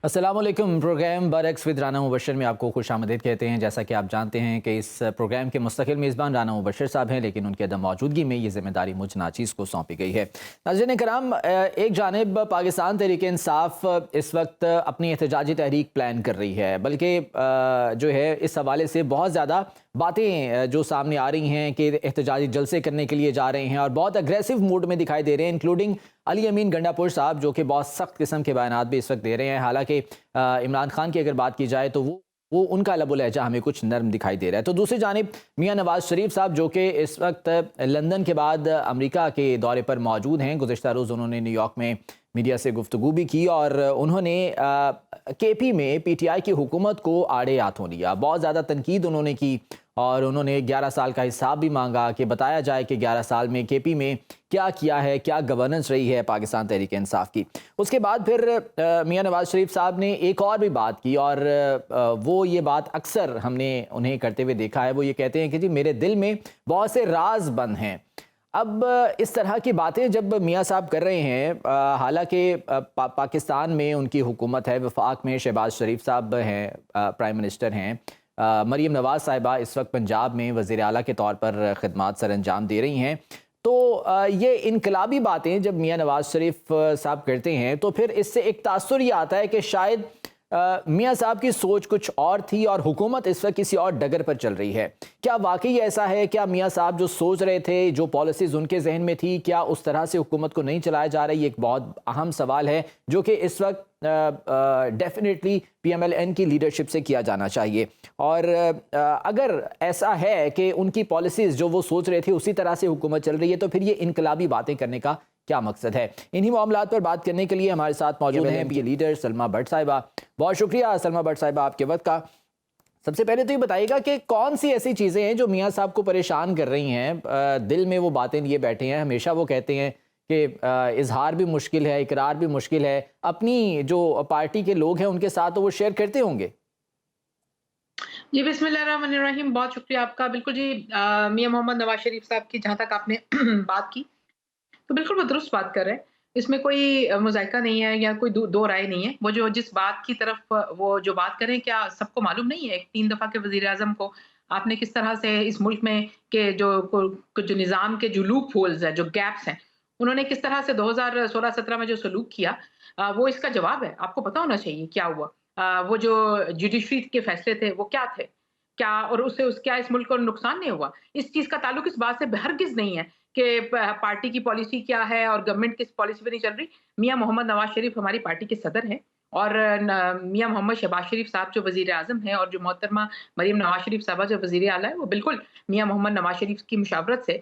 अस्सलाम वालेकुम। Programme बरक्स with Rana Mubashar में आपको खुशामदीद कहते हैं। जैसा कि आप जानते हैं कि इस प्रोग्राम के मुस्तकिल मेज़बान राना मुबशर साहब हैं, लेकिन उनके अदम मौजूदगी में ये ज़िम्मेदारी मुझ नाचीज़ को सौंपी गई है। नाज़रीन कराम, एक जानिब पाकिस्तान तहरीक इंसाफ इस वक्त अपनी एहतजाजी तहरीक प्लान कर रही है, बल्कि जो है इस हवाले से बहुत ज़्यादा बातें जो सामने आ रही हैं कि एहतजाजी जलसे करने के लिए जा रहे हैं और बहुत अग्रेसिव मूड में दिखाई दे रहे हैं, इंक्लूडिंग अली अमीन गंडापुर साहब जो कि बहुत सख्त किस्म के बयानात भी इस वक्त दे रहे हैं। हालांकि इमरान खान की अगर बात की जाए तो वो उनका लबो लहजा हमें कुछ नर्म दिखाई दे रहा है। तो दूसरी जानिब मियां नवाज शरीफ साहब जो कि इस वक्त लंदन के बाद अमेरिका के दौरे पर मौजूद हैं। गुज़िश्ता रोज़ उन्होंने न्यूयॉर्क में मीडिया से गुफ्तगू भी की और उन्होंने केपी में पीटीआई की हुकूमत को आड़े हाथों लिया। बहुत ज़्यादा तनकीद उन्होंने की और उन्होंने 11 साल का हिसाब भी मांगा कि बताया जाए कि 11 साल में केपी में क्या किया है, क्या गवर्नेंस रही है पाकिस्तान तहरीक इंसाफ की। उसके बाद फिर मियां नवाज शरीफ साहब ने एक और भी बात की और वो ये बात अक्सर हमने उन्हें करते हुए देखा है। वो ये कहते हैं कि जी मेरे दिल में बहुत से राज बंद हैं। अब इस तरह की बातें जब मियां साहब कर रहे हैं, हालांकि पाकिस्तान में उनकी हुकूमत है, वफाक में शहबाज शरीफ साहब हैं, प्राइम मिनिस्टर हैं, मरीम नवाज साहिबा इस वक्त पंजाब में वज़ीर आला के तौर पर ख़िदमात सर अंजाम दे रही हैं। तो ये इनकलाबी बातें जब मियां नवाज शरीफ साहब करते हैं तो फिर इससे एक तासुर ये आता है कि शायद मियां साहब की सोच कुछ और थी और हुकूमत इस वक्त किसी और डगर पर चल रही है। क्या वाकई ऐसा है? क्या मियां साहब जो सोच रहे थे, जो पॉलिसीज़ उनके जहन में थी, क्या उस तरह से हुकूमत को नहीं चलाया जा रही? एक बहुत अहम सवाल है जो कि इस वक्त डेफिनेटली पीएमएलएन की लीडरशिप से किया जाना चाहिए। और अगर ऐसा है कि उनकी पॉलिसीज़ जो वो सोच रहे थे उसी तरह से हुकूमत चल रही है, तो फिर ये इनकलाबी बातें करने का क्या मकसद है? इन्हीं मामलात पर बात करने के लिए हमारे साथ मौजूद हैं पीएमएलएन लीडर सलमा भट्ट साहिबा। बहुत शुक्रिया सलमा भट्ट साहिबा आपके वक्त का। सबसे पहले तो ये बताइएगा कि कौन सी ऐसी चीज़ें हैं जो मियां साहब को परेशान कर रही हैं? दिल में वो बातें लिए बैठे हैं। हमेशा वो कहते हैं कि इजहार भी मुश्किल है, इकरार भी मुश्किल है। अपनी जो पार्टी के लोग हैं उनके साथ तो वो शेयर करते होंगे। जी, बिस्मिल्लाहिर्रहमानिर्रहीम। बहुत शुक्रिया आपका। बिल्कुल जी, मियां मोहम्मद नवाज शरीफ साहब की जहाँ तक आपने बात की, तो बिल्कुल वो दुरुस्त बात कर रहे हैं। इसमें कोई मुज़ायका नहीं है या कोई दो राय नहीं है। वो जो जिस बात की तरफ वो जो बात कर रहे हैं, क्या सबको मालूम नहीं है? 3 दफ़ा के वज़ीर-ए-आज़म को आपने किस तरह से इस मुल्क में के जो निज़ाम के जो लूप होल्स हैं, जो गैप्स हैं, उन्होंने किस तरह से 2016-17 में जो सलूक किया, वो इसका जवाब है। आपको पता होना चाहिए क्या हुआ। वो जो जुडिशरी के फैसले थे, वो क्या थे? क्या और उससे क्या इस मुल्क को नुकसान नहीं हुआ? इस चीज़ का ताल्लुक इस बात से हरगिज़ नहीं है कि पार्टी की पॉलिसी क्या है और गवर्नमेंट किस पॉलिसी पे नहीं चल रही। मियां मोहम्मद नवाज शरीफ हमारी पार्टी के सदर हैं और मियां मोहम्मद शहबाज शरीफ साहब जो वजीर आजम हैं और जो मोहतरमा मरीम नवाज शरीफ साहबा जो वजीर आला है, वो बिल्कुल मियां मोहम्मद नवाज शरीफ की मुशावरत से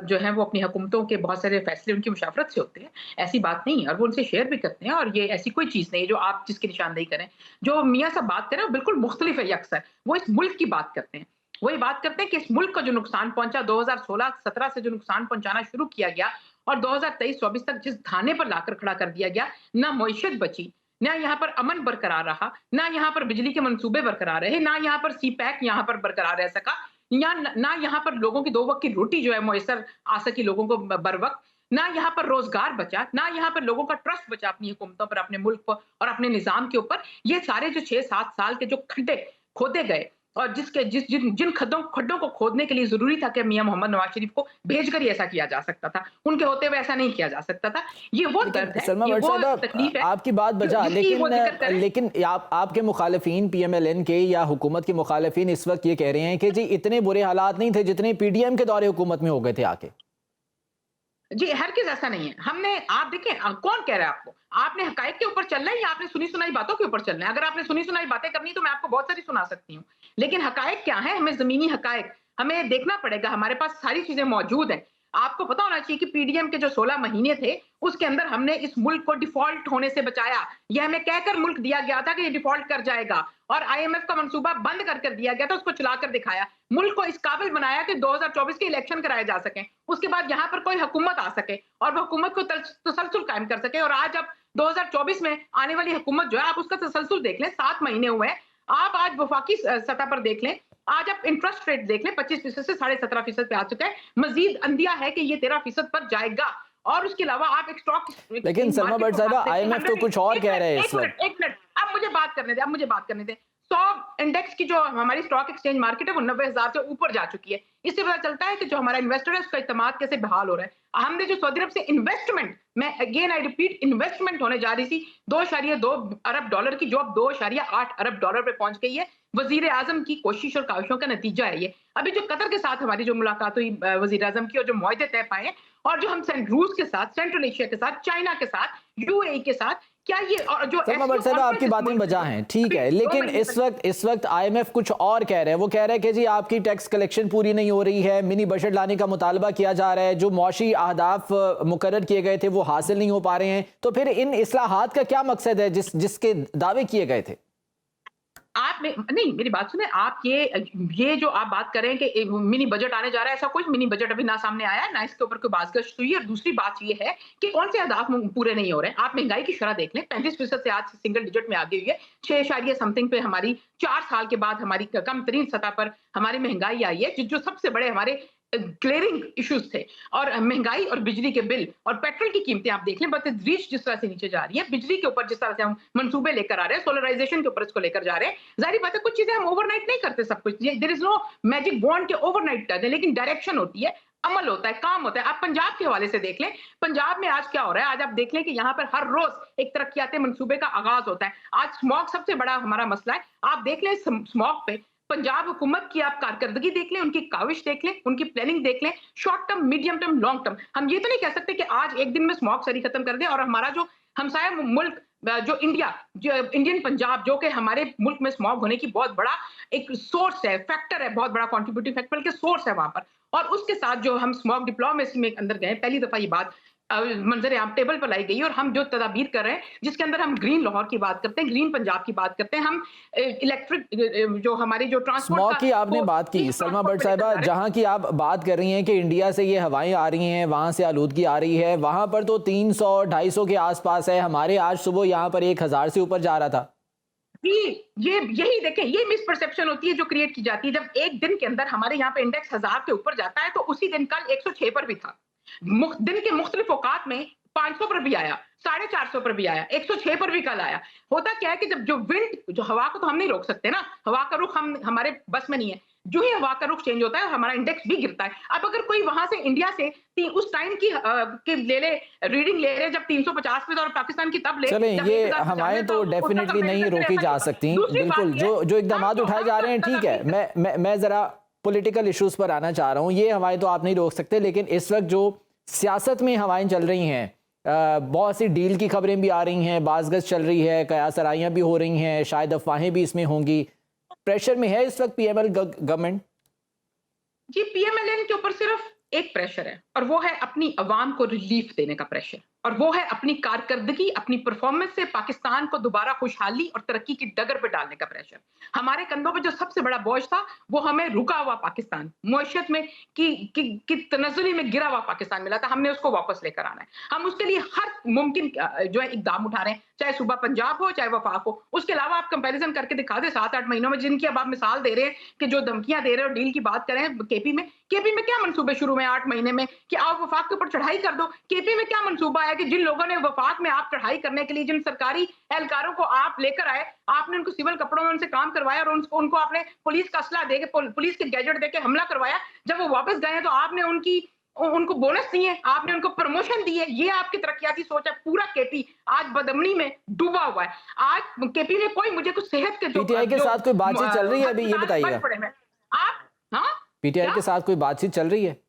जो है वो अपनी हुकूमतों के बहुत सारे फैसले उनकी मुशावरत से होते हैं। ऐसी बात नहीं है और वो उनसे शेयर भी करते हैं और ये ऐसी कोई चीज़ नहीं है जो आप जिसकी निशानदेही करें। जो मियां साहब बात करें वो बिल्कुल मुख्तलिफ है यकसर। वो इस मुल्क की बात करते हैं। वही बात करते हैं कि इस मुल्क को जो नुकसान पहुंचा 2016-17 से जो नुकसान पहुंचाना शुरू किया गया और 2023-24 तक जिस धाने पर लाकर खड़ा कर दिया गया, ना मईशत बची, ना यहाँ पर अमन बरकरार रहा, ना यहाँ पर बिजली के मंसूबे बरकरार रहे, ना यहाँ पर सी पैक यहाँ पर बरकरार रह सका, या ना यहाँ पर लोगों की 2 वक्त की रोटी जो है मुयसर आ सकी लोगों को बर वक्त, ना यहाँ पर रोजगार बचा, ना यहाँ पर लोगों का ट्रस्ट बचा अपनी हुकूमतों पर, अपने मुल्क पर और अपने निजाम के ऊपर। ये सारे जो 6-7 साल के जो खड्डे खोदे गए और जिसके जिस जिन जिन खड्डों को खोदने के लिए ज़रूरी था कि मियां मोहम्मद नवाज शरीफ को भेजकर ही ऐसा किया जा सकता था। उनके होते हुए ऐसा नहीं किया जा सकता था। ये वो लेकिन दर्द है, सलमा ये भट्ट वो साहिबा, तकलीफ है आपकी बात जो बजा, जिसकी वो ज़िक्र कर रहे हैं। लेकिन आपके मुखालिफिन पीएमएलएन के या हुकूमत के मुखालिफिन इस वक्त ये कह रहे हैं कि जी इतने बुरे हालात नहीं थे जितने पीडीएम के दौरे हुकूमत में हो गए थे आके। जी, हरगिज़ ऐसा नहीं है। हमने आप देखिए कौन कह रहा है आपको? आपने हक़ाइक़ के ऊपर चलना है या आपने सुनी-सुनाई बातों के ऊपर चलना है? अगर आपने सुनी-सुनाई बातें करनी है तो मैं आपको बहुत सारी सुना सकती हूँ। लेकिन हक़ाइक़ क्या है? हमें ज़मीनी हक़ाइक़ हमें देखना पड़ेगा। हमारे पास सारी चीज़ें मौजूद हैं। आपको पता होना चाहिए कि पीडीएम के जो 16 महीने थे, उसके अंदर हमने इस मुल्क को डिफ़ॉल्ट होने से बचाया। ये हमें कहकर मुल्क दिया गया था कि ये डिफ़ॉल्ट कर जाएगा और आईएमएफ का मंसूबा बंद कर दिया गया था, उसको चलाकर दिखाया। मुल्क को इस काबिल बनाया कि 2024 के इलेक्शन कराए जा सकें। उसके बाद यहाँ पर कोई हुकूमत आ सके और वो हुकूमत को तसलसल कायम कर सके। और आज अब 2024 में आने वाली हुकूमत जो है, आप उसका तसलसल देख लें, 7 महीने हुए हैं। आप आज वफाकी सतह पर देख लें, आज आप इंटरेस्ट रेट देख लें, 25% से 17.5% पे आ चुका है। मजीद अंदिया है कि ये 13% पर जाएगा। और उसके अलावा आप एक स्टॉक लेकिन सलमा मार्केट भट्ट को साहिबा, आप देखें, आईएमएफ तो 100 कुछ और एक कह मिनट रहे हैं इस एक वक्त। मिनट एक मिनट अब बात करने दें, अब मुझे बात करने दें। 100 इंडेक्स की जो हमारी स्टॉक एक्सचेंज मार्केट है वो 90,000 से ऊपर जा चुकी है। इससे पता चलता है कि जो हमारा इन्वेस्टर है उसका इत्तेमाद कैसे बहाल हो रहा है। हमने जो सऊदी अरब से इन्वेस्टमेंट, मैं अगेन आई रिपीट, इन्वेस्टमेंट होने जा रही थी 2.2 अरब डॉलर की, जो अब 2.8 अरब डॉलर पे पहुंच गई है। वजीर आजम की कोशिश और काविशों का नतीजा है ये। अभी जो कतर के साथ हमारी जो मुलाकात हुई वजीर आजम की, और जो मुआहदे तय पाए, और जो हम रूस के साथ, सेंट्रल एशिया के साथ, चाइना के साथ, यूएई के साथ, क्या ये और जो सलमा बट साहब आपकी बातें बजा हैं, ठीक है, लेकिन इस वक्त आईएमएफ कुछ और कह रहे हैं। वो कह रहे हैं कि जी आपकी टैक्स कलेक्शन पूरी नहीं हो रही है, मिनी बजट लाने का मुतालबा किया जा रहा है, जो मौशी अहदाफ मुकर्रर किए गए थे वो हासिल नहीं हो पा रहे हैं। तो फिर इन इस्लाहात का क्या मकसद है जिसके दावे किए गए थे? आप में नहीं, मेरी बात सुने आप। ये जो आप बात कर रहे हैं कि मिनी बजट आने जा रहा है, ऐसा कोई मिनी बजट अभी ना सामने आया है, ना इसके ऊपर कोई बातचीत हुई है। और दूसरी बात ये है कि कौन से अहदाफ पूरे नहीं हो रहे हैं। आप महंगाई की शरह देख लें, 35% से आज सिंगल डिजिट में आ गई हुई है। 6 समथिंग पे हमारी 4 साल के बाद हमारी कम तरीन सतह पर हमारी महंगाई आई है, जो सबसे बड़े हमारे क्लियरिंग इश्यूज थे। और महंगाई और बिजली के बिल और पेट्रोल की कीमतें आप देख लें, बस रीच जिस तरह से नीचे जा रही है, बिजली के ऊपर जिस तरह से हम मंसूबे लेकर आ रहे हैं, सोलराइजेशन के ऊपर इसको लेकर जा रहे हैं। जाहिर बात है कुछ चीजें हम ओवरनाइट नहीं करते, सब कुछ there is no magic bond के ओवरनाइट कर दें, लेकिन डायरेक्शन होती है, अमल होता है, काम होता है। आप पंजाब के हवाले से देख लें, पंजाब में आज क्या हो रहा है। आज आप देख लें कि यहाँ पर हर रोज एक तरक्याते मंसूबे का आगाज होता है। आज स्मॉग सबसे बड़ा हमारा मसला है। आप देख लें स्मॉग पे पंजाब हुकूमत की आप कारकर्दगी देख लें, उनकी काविश देख लें, उनकी प्लानिंग देख लें, short term, medium term, long term. हम ये तो नहीं कह सकते कि आज एक दिन में स्मॉग सरी खत्म कर दें और हमारा जो हमसाया मुल्क जो इंडियन पंजाब, जो कि हमारे मुल्क में स्मॉग होने की बहुत बड़ा एक सोर्स है, फैक्टर है, बहुत बड़ा कंट्रीब्यूटिंग फैक्टर के सोर्स है वहां पर। और उसके साथ जो हम स्मॉग डिप्लोमेसी में अंदर गए, पहली दफा ये बात मंजर आम टेबल पर लाई गई। और हम जो तदाबीर कर रहे हैं, जिसके अंदर हम ग्रीन लाहौर की बात करते हैं, ग्रीन पंजाब की बात करते हैं, हम इलेक्ट्रिक जो हमारी जो ट्रांसपोर्ट स्मॉग की आपने बात की सलमा बट साहिबा, जहां की आप बात कर रही हैं कि इंडिया से ये हवाएं आ रही हैं, वहां से आलूदगी आ रही है, वहां पर तो 300-250 के आसपास है। हमारे आज सुबह यहाँ पर 1000 से ऊपर जा रहा था। जी, यही देखें, ये मिसपरसेप्शन होती है जो क्रिएट की जाती है। जब एक दिन के अंदर हमारे यहाँ पे इंडेक्स 1000 के ऊपर जाता है, तो उसी दिन कल 106 पर भी था। दिन के मुख्तलिफ औकात में 500 पर भी आया, 450 पर भी आया, 106 पर भी कल आया। होता क्या है कि जब जो विंड, जो हवा को तो हम नहीं रोक सकते ना, हवा का रुख हम हमारे बस में नहीं है। जो ही हवा का रुख चेंज होता है हमारा इंडेक्स भी गिरता है। अब अगर कोई वहां से इंडिया से उस टाइम की ले ले रीडिंग ले ले जब 350 पे, और पाकिस्तान की तब ले, चलें, ये हवाएं तो डेफिनेटली नहीं रोकी जा सकती। बिल्कुल, जो इकदाम उठाए जा रहे हैं, ठीक है। मैं जरा पॉलिटिकल इश्यूज पर आना चाह रहा हूँ। ये हवाएं तो आप नहीं रोक सकते, लेकिन इस वक्त जो सियासत में हवाएं चल रही हैं, बहुत सी डील की खबरें भी आ रही हैं, बाज़गश चल रही है, कयासराइयाँ भी हो रही हैं, शायद अफवाहें भी इसमें होंगी। प्रेशर में है इस वक्त पीएमएल गवर्नमेंट? जी, पीएमएलएन के ऊपर सिर्फ एक प्रेशर है, और वो है अपनी अवाम को रिलीफ देने का प्रेशर, और वो है अपनी कारकर्दगी, अपनी परफॉर्मेंस से पाकिस्तान को दोबारा खुशहाली और तरक्की की डगर पे डालने का प्रेशर। हमारे कंधों पे जो सबसे बड़ा बोझ था, वो हमें रुका हुआ पाकिस्तान, मुआशरत में की तनज़्ज़ुली में गिरा हुआ पाकिस्तान मिला था, हमने उसको वापस लेकर आना है। हम उसके लिए हर मुमकिन जो है इकदाम उठा रहे हैं, चाहे सूबा पंजाब हो, चाहे वफाक हो। उसके अलावा आप कंपैरिजन करके दिखा दें 7-8 महीनों में, जिनकी अब आप मिसाल दे रहे हैं कि जो धमकियां दे रहे हैं और डील की बात करें केपी में क्या मंसूबे शुरू में 8 महीने में कि आप वफाक के ऊपर चढ़ाई कर दो। केपी में क्या मंसूबा है कि जिन लोगों ने वफाक में आप चढ़ाई करने के लिए जिन सरकारी एहलकारों को आप लेकर आए, आपने उनको सिविल कपड़ों में उनसे काम करवाया और उनको आपने पुलिस का असला देके, पुलिस के गैजेट देके हमला करवाया। जब वो वापस गए तो आपने उनको बोनस दिए, आपने उनको प्रमोशन दिए। ये आपकी तरक्याती सोच है। पूरा केपी आज बदमनी में डूबा हुआ है। आज केपी में कोई मुझे कुछ सेहत के पीटीआई के साथ कोई बातचीत चल रही है अभी, ये बताइएगा। आप हाँ, पीटीआई के साथ कोई बातचीत चल रही है?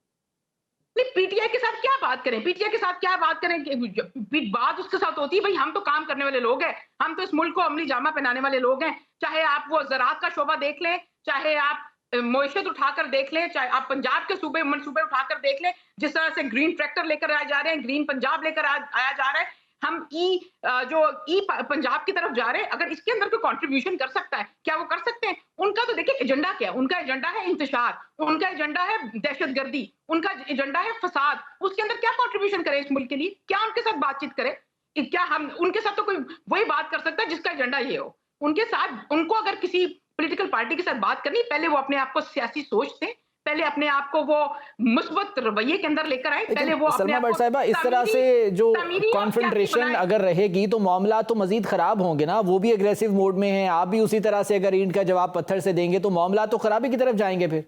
नहीं, पीटीआई के साथ क्या बात करें, पीटीआई के साथ क्या बात करें। बात उसके साथ होती है, भाई हम तो काम करने वाले लोग हैं, हम तो इस मुल्क को अमली जामा पहनाने वाले लोग हैं। चाहे आप वो ज़राअत का शोबा देख लें, चाहे आप मईशत उठाकर देख लें, चाहे आप पंजाब के मनसूबे उठाकर देख लें, जिस तरह से ग्रीन ट्रैक्टर लेकर आए जा रहे हैं, ग्रीन पंजाब लेकर आया जा रहा है। हम पंजाब की तरफ जा रहे हैं। अगर इसके अंदर कोई कंट्रीब्यूशन कर सकता है, क्या वो कर सकते हैं? उनका तो देखिए एजेंडा क्या है। उनका एजेंडा है इंतशार, उनका एजेंडा है दहशतगर्दी, उनका एजेंडा है फसाद। उसके अंदर क्या कंट्रीब्यूशन करें इस मुल्क के लिए? क्या उनके साथ बातचीत करें? क्या हम उनके साथ तो कोई वही बात कर सकता है जिसका एजेंडा ये हो। उनके साथ, उनको अगर किसी पॉलिटिकल पार्टी के साथ बात करनी, पहले वो अपने आप को सियासी सोच दें, पहले अपने आप को वो मुस्बत रवैये के अंदर लेकर आए, पहले वो लेकिन अपने सलमा आप भट्ट को साहिबा, इस तरह से जो तमीरी और सियासी कॉन्फ्रंट्रेशन बनाए। अगर रहेगी तो मामला तो मजीद खराब होंगे ना। वो भी एग्रेसिव मोड में हैं, आप भी उसी तरह से अगर ईंट का जवाब पत्थर से देंगे तो मामला तो खराबी की तरफ जाएंगे फिर।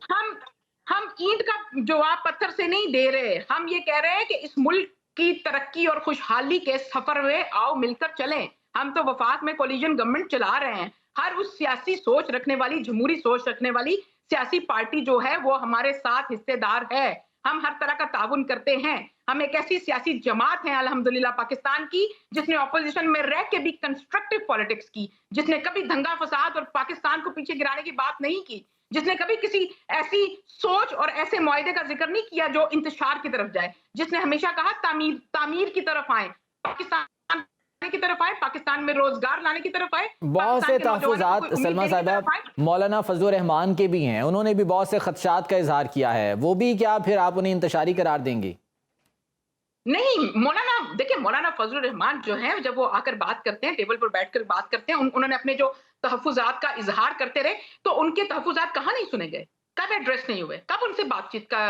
हम ईंट का जवाब पत्थर से नहीं दे रहे, हम ये कह रहे हैं कि इस मुल्क की तरक्की और खुशहाली के सफर में आओ मिलकर चलें। हम तो वफाक में कोलिजन गवर्नमेंट चला रहे हैं। हर उस सियासी सोच रखने वाली, जमहूरी सोच रखने वाली सियासी पार्टी जो है वो हमारे साथ हिस्सेदार है। हम हर तरह का ताउन करते हैं। हम एक ऐसी सियासी जमात है अल्हम्दुलिल्लाह पाकिस्तान की, जिसने ऑपोजिशन में रह के भी कंस्ट्रक्टिव पॉलिटिक्स की, जिसने कभी दंगा फसाद और पाकिस्तान को पीछे गिराने की बात नहीं की, जिसने कभी किसी ऐसी सोच और ऐसे मुआहदे का जिक्र नहीं किया जो इंतशार की तरफ जाए, जिसने हमेशा कहा तामीर की तरफ आए, पाकिस्तान की तरफ आए, पाकिस्तान में रोजगार लाने की तरफ आए। बहुत से तहफ़्फ़ुज़ात सलमा साहिबा मौलाना फजलुर रहमान के भी हैं, उन्होंने भी बहुत से खदशात का इजहार किया है, वो भी क्या फिर आप उन्हें इंतशारी करार देंगी? नहीं, मौलाना देखिए, मौलाना फजलुर रहमान जो है जब वो आकर बात करते हैं, टेबल पर बैठकर बात करते हैं, उन्होंने अपने जो तहफ़्फ़ुज़ात का इज़हार करते रहे, तो उनके तहफ़्फ़ुज़ात कहाँ नहीं सुने गए? कब एड्रेस नहीं हुए? कब उनसे बातचीत का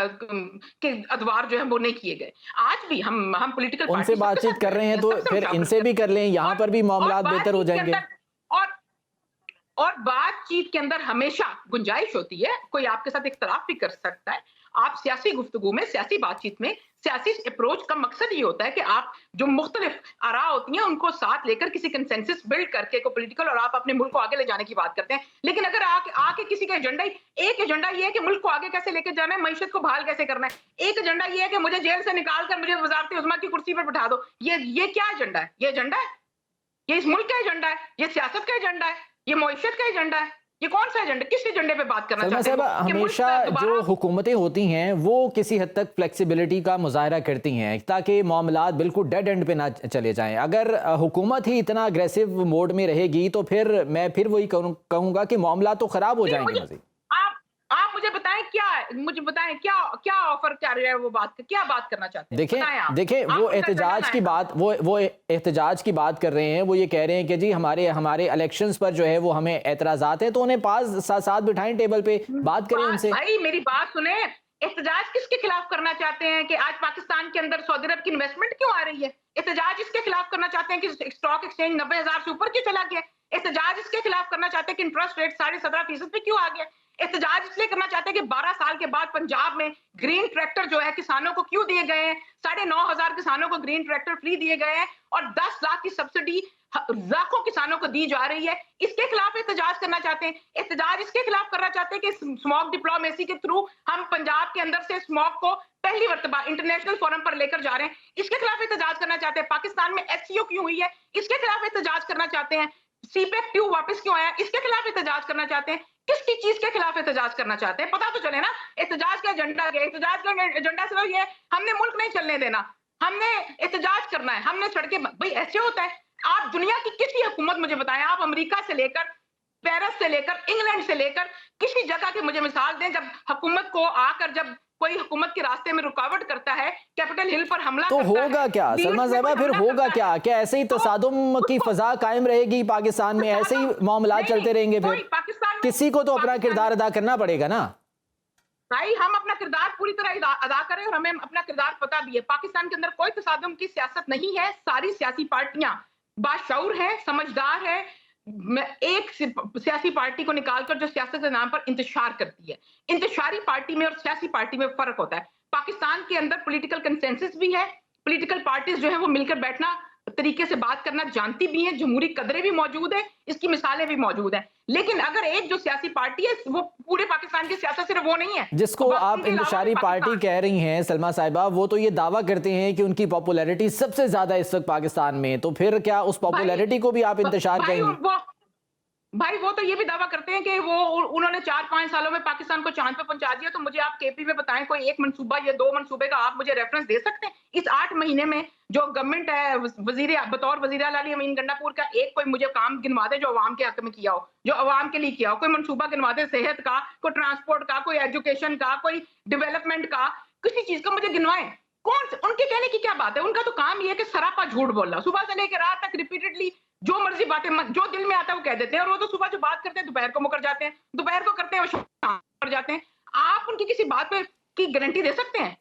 के अदवार जो है वो नहीं किए गए? आज भी हम पॉलिटिकल पार्टी उनसे बातचीत कर रहे हैं तो फिर इनसे भी कर लें, यहाँ पर भी मामला बेहतर हो जाएंगे। और और बातचीत के अंदर हमेशा गुंजाइश होती है, कोई आपके साथ इख्तलाफ भी कर सकता है। आप सियासी गुफ्तगू में, सियासी बातचीत में, सियासी अप्रोच का मकसद ये होता है कि आप जो मुख्तलिफ आरा होती हैं उनको साथ लेकर किसी कंसेंसस बिल्ड करके को पॉलिटिकल और आप अपने मुल्क को आगे ले जाने की बात करते हैं। लेकिन अगर आके किसी का एजेंडा एक एजेंडा ये है कि मुल्क को आगे कैसे लेकर जाना है, मईशत को बहाल कैसे करना है, एक एजेंडा ये है कि मुझे जेल से निकाल कर मुझे वज़ारत उज़्मा की कुर्सी पर बिठा दो। ये क्या एजेंडा है? ये एजेंडा है? ये इस मुल्क का एजेंडा है? ये सियासत का एजेंडा है? ये मईशत का एजेंडा है? ये कौन सा एजेंडा, किस एजेंडे पे बात करना सलमा चाहते हैं? साहिबा, हमेशा जो हुकूमतें होती हैं वो किसी हद तक फ्लेक्सिबिलिटी का मुजाहरा करती हैं ताकि मामलात बिल्कुल डेड एंड पे ना चले जाएं। अगर हुकूमत ही इतना अग्रेसिव मोड में रहेगी तो फिर मैं वही कहूँगा कि मामला तो ख़राब हो जाएंगे मज़ीद। आप मुझे बताएं क्या क्या ऑफर कर रहे हैं, वो क्या बात करना चाहते हैं? देखें वो एहतजाज की बात वो एहतजाज की बात कर रहे हैं। वो ये कह रहे हैं कि जी हमारे इलेक्शंस पर जो है वो हमें एतराज़ात हैं, तो उन्हें पास साथ बिठाएं, टेबल पे बात करें उनसे। भाई मेरी बात सुने, एहतजाज किसके खिलाफ करना चाहते हैं कि आज पाकिस्तान के अंदर सऊदी अरब की इन्वेस्टमेंट क्यों आ रही है? एहतजाज इसके खिलाफ करना चाहते हैं कि स्टॉक एक्सचेंज 90,000 से ऊपर क्यों चला गया? एहतजाज इसके खिलाफ करना चाहते हैं कि इंटरेस्ट रेट 17.5% पे क्यों आ गया? एहतजाज इसलिए करना चाहते हैं कि 12 साल के बाद पंजाब में ग्रीन ट्रैक्टर जो है किसानों को क्यों दिए गए हैं? 9,500 किसानों को ग्रीन ट्रैक्टर फ्री दिए गए हैं और 10 लाख की सब्सिडी लाखों किसानों को दी जा रही है। इसके खिलाफ एहतजाज करना चाहते हैं। एहतजाज इसके खिलाफ करना चाहते हैं कि स्मॉग डिप्लोमेसी के थ्रू हम पंजाब के अंदर से स्मॉग को पहली मर्तबा इंटरनेशनल फोरम पर लेकर जा रहे हैं। इसके खिलाफ एहतजाज करना चाहते हैं। पाकिस्तान में एससीओ क्यों हुई है? इसके खिलाफ एहतजाज करना चाहते हैं। सीपेक 2 वापस क्यों आया? इसके खिलाफ एहतजाज करना चाहते हैं। किसकी चीज के खिलाफ एहतजाज करना चाहते हैं? पता तो चले ना। एहतजाज का एजेंडा क्या है? एहतजाज का एजेंडा सिर्फ ये, हमने मुल्क नहीं चलने देना, हमने एहतजाज करना है, हमने सड़कें। भाई ऐसे होता है? आप दुनिया की किसी हुकूमत मुझे बताएं, आप अमेरिका से लेकर पेरिस से लेकर इंग्लैंड से लेकर किसी जगह की मुझे मिसाल दें जब हुकूमत को आकर जब कोई हुकूमत के रास्ते में रुकावट करता है, कैपिटल हिल पर हमला तो करता होगा है, क्या सलमा साहिबा? फिर होगा क्या ऐसे ही तसादुम की फजा कायम रहेगी पाकिस्तान में? ऐसे ही मामला चलते रहेंगे? फिर किसी को तो अपना किरदार अदा करना पड़ेगा ना भाई। हम अपना किरदार पूरी तरह अदा करें और हमें अपना किरदार पता भी है। पाकिस्तान के अंदर कोई तसादुम की सियासत नहीं है। सारी सियासी पार्टियां बाशऊर है, समझदार है। एक सियासी पार्टी को निकालकर जो सियासत के नाम पर इंतशार करती है, इंतशारी पार्टी में और सियासी पार्टी में फर्क होता है। पाकिस्तान के अंदर पॉलिटिकल कंसेंसस भी है, पॉलिटिकल पार्टीज जो है वो मिलकर बैठना, तरीके से बात करना जानती भी हैं, जमहूरी कदरें भी मौजूद है, इसकी मिसालें भी मौजूद हैं। लेकिन अगर एक जो सियासी पार्टी है वो पूरे पाकिस्तान की सियासत सिर्फ वो नहीं है जिसको आप इंतशारी पार्टी कह रही हैं सलमा साहिबा, वो तो ये दावा करते हैं कि उनकी पॉपुलैरिटी सबसे ज्यादा इस वक्त पाकिस्तान में, तो फिर क्या उस पॉपुलैरिटी को भी आप इंतशार कहेंगे? भाई वो तो ये भी दावा करते हैं कि वो उन्होंने 4-5 सालों में पाकिस्तान को चांद पे पहुंचा दिया। तो मुझे आप केपी में बताएं कोई एक मंसूबा या 2 मंसूबे का आप मुझे रेफरेंस दे सकते हैं? इस 8 महीने में जो गवर्नमेंट है बतौर वजीर आला अली अमीन गंडापुर का, एक कोई मुझे काम गिनवा दे जो अवाम के हक में किया हो, जो अवाम के लिए किया हो। कोई मंसूबा गिनवा दे सेहत का, कोई ट्रांसपोर्ट का, कोई एजुकेशन का, कोई डेवलपमेंट का, किसी चीज का मुझे गिनवाएं। उनके कहने की क्या बात है? उनका तो काम ये है कि सरापा झूठ बोलना, सुबह से लेकर रात तक रिपीटेडली जो मर्जी बातें जो दिल में आता है वो कह देते हैं। और वो तो सुबह जो बात करते हैं दोपहर को मुकर जाते हैं, दोपहर को करते हैं वो शाम कर जाते हैं। आप उनकी किसी बात पे की गारंटी दे सकते हैं?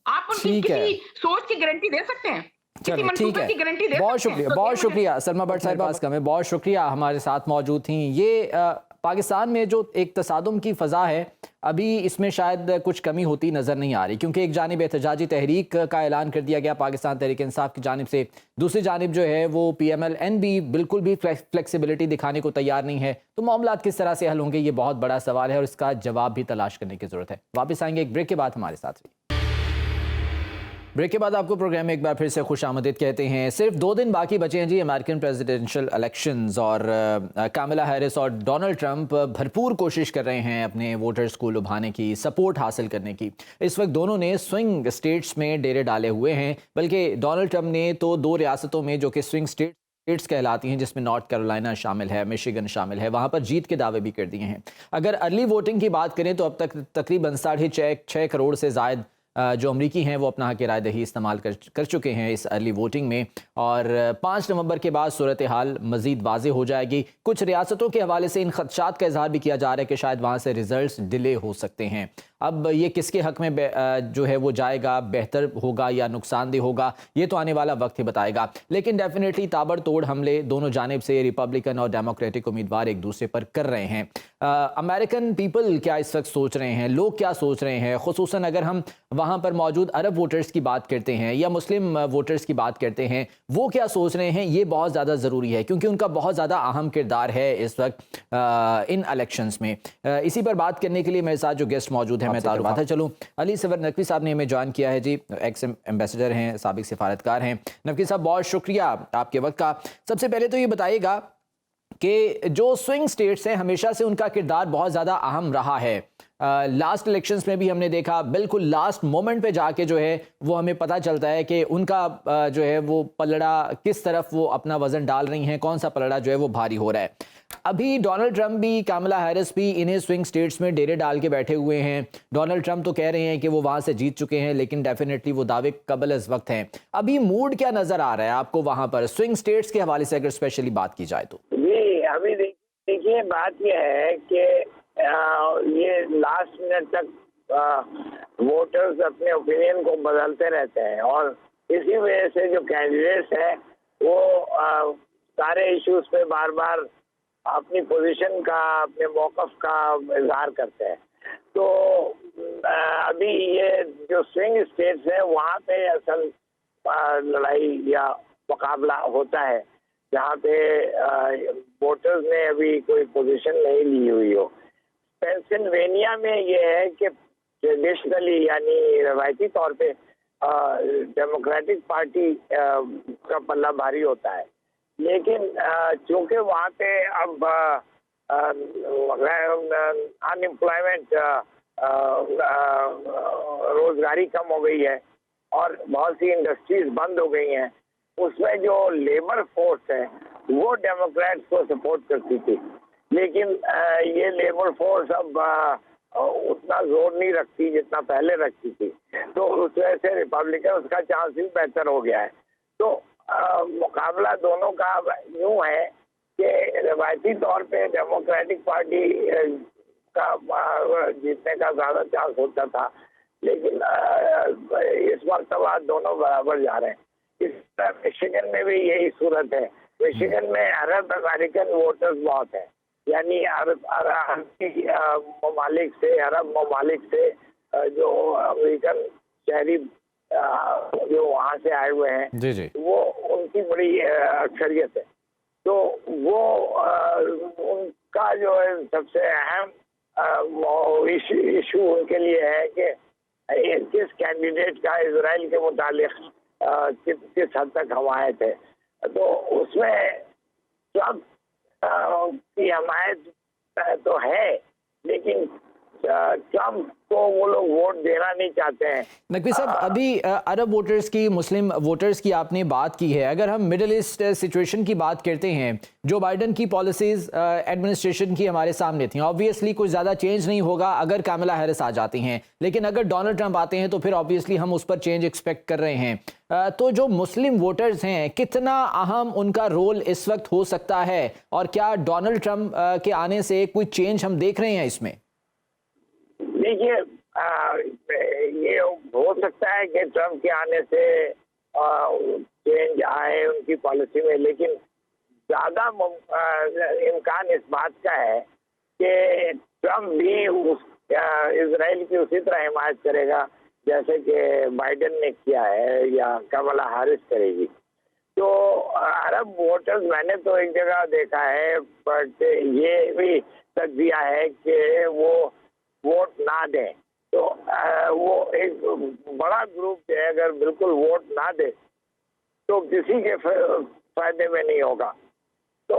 आप उनकी ठीक है। किसी सोच की गारंटी दे सकते हैं? किसी चलिए, ठीक मनसूबे है। की गारंटी दे बहुत सकते हैं? शुक्रिया, तो बहुत ये मुझे शुक्रिया सलमा भट्ट साहिबा, पास कमें बहुत शुक्रिया हमारे साथ मौजूद थी। ये पाकिस्तान में जो एक तसादुम की फ़ज़ा है, अभी इसमें शायद कुछ कमी होती नज़र नहीं आ रही, क्योंकि एक जानिब एहतजाजी तहरीक का ऐलान कर दिया गया पाकिस्तान तहरीक इंसाफ की जानिब से, दूसरी जानिब जो है वो PMLN भी बिल्कुल भी फ्लेक्सिबिलिटी दिखाने को तैयार नहीं है। तो मामलात किस तरह से हल होंगे, ये बहुत बड़ा सवाल है और इसका जवाब भी तलाश करने की ज़रूरत है। वापस आएंगे एक ब्रेक के बाद, हमारे साथ रहिए। ब्रेक के बाद आपको प्रोग्राम में एक बार फिर से खुश आमदीद कहते हैं। सिर्फ 2 दिन बाकी बचे हैं जी अमेरिकन प्रेसिडेंशियल इलेक्शंस, और कामिला हैरिस और डोनाल्ड ट्रंप भरपूर कोशिश कर रहे हैं अपने वोटर्स को लुभाने की, सपोर्ट हासिल करने की। इस वक्त दोनों ने स्विंग स्टेट्स में डेरे डाले हुए हैं, बल्कि डोनाल्ड ट्रंप ने तो 2 रियासतों में जो कि स्विंग स्टेट्स कहलाती हैं, जिसमें नॉर्थ कैरोलिना शामिल है, मिशिगन शामिल है, वहाँ पर जीत के दावे भी कर दिए हैं। अगर अर्ली वोटिंग की बात करें तो अब तक तकरीबन 6.5 करोड़ से ज़ायद जो अमरीकी हैं वो अपना हक राय दही इस्तेमाल कर चुके हैं इस अर्ली वोटिंग में, और 5 नवंबर के बाद सूरत हाल मज़ीद वाज़े हो जाएगी। कुछ रियासतों के हवाले से इन खदशात का इजहार भी किया जा रहा है कि शायद वहाँ से रिजल्ट्स डिले हो सकते हैं। अब ये किसके हक में जो है वो जाएगा, बेहतर होगा या नुकसानदेह होगा, ये तो आने वाला वक्त ही बताएगा। लेकिन डेफिनेटली ताबड़तोड़ हमले दोनों जानिब से रिपब्लिकन और डेमोक्रेटिक उम्मीदवार एक दूसरे पर कर रहे हैं। अमेरिकन पीपल क्या इस वक्त सोच रहे हैं, लोग क्या सोच रहे हैं, खुसूसन अगर हम वहाँ पर मौजूद अरब वोटर्स की बात करते हैं या मुस्लिम वोटर्स की बात करते हैं, वो क्या सोच रहे हैं, ये बहुत ज़्यादा ज़रूरी है, क्योंकि उनका बहुत ज़्यादा अहम किरदार है इस वक्त इन इलेक्शंस में। इसी पर बात करने के लिए मेरे साथ जो गेस्ट मौजूद हैं, मैं तारुफ चलूँ, अली सवर नकवी साहब ने हमें ज्वाइन किया है जी, एक्स एम्बेसडर हैं, साबिक सिफारतकार हैं। नकवी साहब, बहुत शुक्रिया आपके वक्त का। सबसे पहले तो ये बताइएगा कि जो स्विंग स्टेट्स हैं, हमेशा से उनका किरदार बहुत ज़्यादा अहम रहा है। लास्ट इलेक्शंस में भी हमने देखा, बिल्कुल लास्ट मोमेंट पे जाके जो है वो हमें पता चलता है कि उनका जो है वो पलड़ा किस तरफ वो अपना वज़न डाल रही हैं, कौन सा पलड़ा जो है वो भारी हो रहा है। अभी डोनाल्ड ट्रंप भी, कामिला हैरिस भी इन्हें स्विंग स्टेट्स में डेरे डाल के बैठे हुए हैं। डोनाल्ड ट्रंप तो कह रहे हैं कि वो वहाँ से जीत चुके हैं, लेकिन डेफिनेटली वो दावे कबल इस वक्त हैं। अभी मूड क्या नज़र आ रहा है आपको वहाँ पर स्विंग स्टेट्स के हवाले से, अगर स्पेशली बात की जाए तो? जी, अभी देखिए, बात यह है कि ये लास्ट मिनट तक वोटर्स अपने ओपिनियन को बदलते रहते हैं, और इसी वजह से जो कैंडिडेट्स हैं वो सारे इश्यूज पे बार बार अपनी पोजीशन का, अपने मौकफ का इजहार करते हैं। तो अभी ये जो स्विंग स्टेट्स हैं वहाँ पे असल लड़ाई या मुकाबला होता है, जहाँ पे वोटर्स ने अभी कोई पोजीशन नहीं ली हुई हो। पेंसिल्वेनिया में ये है कि ट्रेडिशनली, यानी रवायती तौर पे डेमोक्रेटिक पार्टी का पल्ला भारी होता है, लेकिन चूंकि वहाँ पे अब अनएम्प्लॉयमेंट, रोजगारी कम हो गई है और बहुत सी इंडस्ट्रीज बंद हो गई हैं, उसमें जो लेबर फोर्स है वो डेमोक्रेट्स को सपोर्ट करती थी, लेकिन ये लेबर फोर्स अब उतना जोर नहीं रखती जितना पहले रखती थी। तो उस वजह से रिपब्लिकन का चांस भी बेहतर हो गया है। तो मुकाबला दोनों का यूं है कि रवायती तौर पे डेमोक्रेटिक पार्टी का जीतने का ज़्यादा चांस होता था, लेकिन इस वक्त दोनों बराबर जा रहे हैं। इस तरह मिशिगन में भी यही सूरत है। मिशिगन में अरब अमेरिकन वोटर्स बहुत हैं, यानी अरब ममालिक से जो अमेरिकन शहरी जो वहाँ से आए हुए हैं, जी जी, वो उनकी बड़ी अक्सरियत है। तो वो उनका जो है सबसे अहम इशू उनके लिए है कि किस कैंडिडेट का इजराइल के मुतालिक किस हद तक हमायत है। तो उसमें ट्रंप की हमायत तो है, लेकिन ट्रंप को वो लोग वोट देना नहीं चाहते हैं। नकवी साहब, अभी अरब वोटर्स की, मुस्लिम वोटर्स की आपने बात की है। अगर हम मिडिल ईस्ट सिचुएशन की बात करते हैं, जो बाइडन की पॉलिसीज एडमिनिस्ट्रेशन की हमारे सामने थी, ऑब्वियसली कुछ ज़्यादा चेंज नहीं होगा अगर कामिला हैरिस आ जाती हैं, लेकिन अगर डोनाल्ड ट्रंप आते हैं तो फिर ऑब्वियसली हम उस पर चेंज एक्सपेक्ट कर रहे हैं। तो जो मुस्लिम वोटर्स हैं, कितना अहम उनका रोल इस वक्त हो सकता है, और क्या डोनाल्ड ट्रंप के आने से कोई चेंज हम देख रहे हैं इसमें? देखिए, ये हो सकता है कि ट्रम्प के आने से चेंज आए उनकी पॉलिसी में, लेकिन ज्यादा इम्कान इस बात का है कि ट्रम्प भी इजराइल की उसी तरह हिमायत करेगा जैसे कि बाइडेन ने किया है या कमला हैरिस करेगी। तो अरब वोटर्स, मैंने तो एक जगह देखा है, बट ये भी तज्जिया है कि वो वोट ना दें। तो वो एक बड़ा ग्रुप है, अगर बिल्कुल वोट ना दे तो किसी के फायदे में नहीं होगा। तो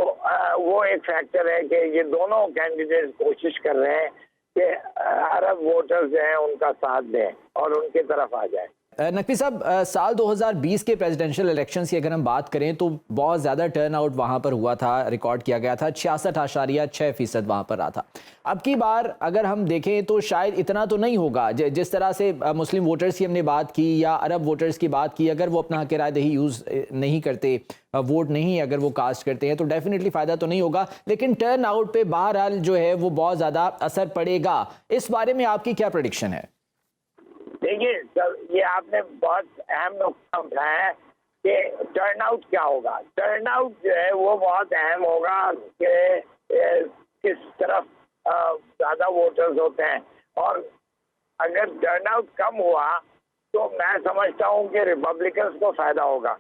वो एक फैक्टर है कि ये दोनों कैंडिडेट कोशिश कर रहे हैं कि अरब वोटर्स जो हैं उनका साथ दें और उनकी तरफ आ जाए। नकवी साहब, साल 2020 के प्रेसिडेंशियल इलेक्शंस की अगर हम बात करें तो बहुत ज़्यादा टर्नआउट वहाँ पर हुआ था, रिकॉर्ड किया गया था, 66.6% वहाँ पर रहा था। अब की बार अगर हम देखें तो शायद इतना तो नहीं होगा। जिस तरह से मुस्लिम वोटर्स की हमने बात की या अरब वोटर्स की बात की, अगर वो अपना हक़ राय-दही यूज़ नहीं करते, वोट नहीं अगर वो कास्ट करते हैं, तो डेफिनेटली फ़ायदा तो नहीं होगा, लेकिन टर्नआउट पे बहरहाल जो है वो बहुत ज़्यादा असर पड़ेगा। इस बारे में आपकी क्या प्रेडिक्शन है? देखिए सर, ये आपने बहुत अहम नुकता उठाया है कि टर्नआउट क्या होगा। टर्नआउट जो है वो बहुत अहम होगा कि किस तरफ ज़्यादा वोटर्स होते हैं, और अगर टर्नआउट कम हुआ तो मैं समझता हूँ कि रिपब्लिकन्स को फ़ायदा होगा,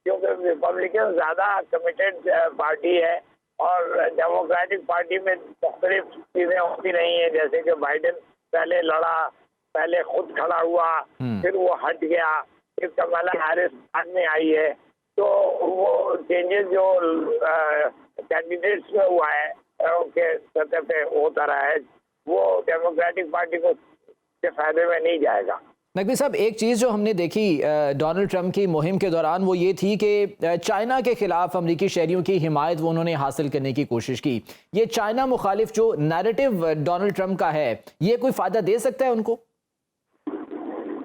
क्योंकि रिपब्लिकन ज़्यादा कमिटेड पार्टी है और डेमोक्रेटिक पार्टी में मुख्तलिफ चीज़ें होती नहीं है, जैसे कि बाइडेन पहले लड़ा, पहले खुद खड़ा हुआ, फिर वो हट गया, फिर कमला हैरिस बाद में आई है। तो वो चेंजेस जो कैंडिडेट्स में हुआ है उनके सतह पे होता रहा है, वो डेमोक्रेटिक पार्टी को के फायदे में नहीं जाएगा। नकवी साहब, एक चीज़ जो हमने देखी डोनाल्ड ट्रंप की मुहिम के दौरान वो ये थी कि चाइना के खिलाफ अमरीकी शहरियों की हिमायत वो उन्होंने हासिल करने की कोशिश की। ये चाइना मुखालिफ जो नैरेटिव डोनाल्ड ट्रंप का है, ये कोई फ़ायदा दे सकता है उनको?